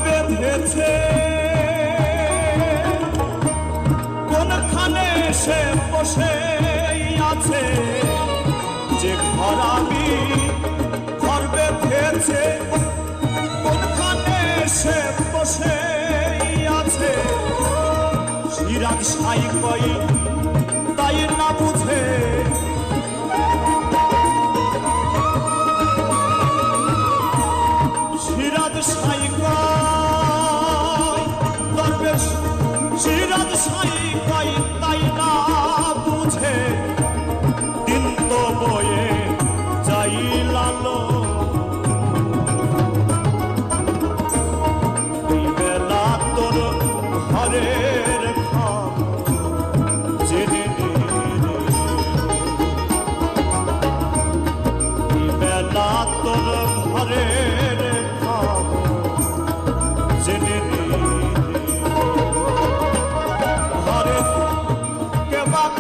বেঁধেছে কোনখানে সে বসে আছে যে ঘর আমি ঘর বেঁধেছে কোনখানে সে বসে আছে সিরাজ সাই কই তাই না বুঝে সিরাজ সাই কই দরবেশ সিরাজ সাই কই তাই না বুঝে দিন তো বয়ে যাই লালো এই বেলা তোর ঘরের খাম জেনে এই বেলা তোর ঘরের খাম জেনে ঘরে কে বাক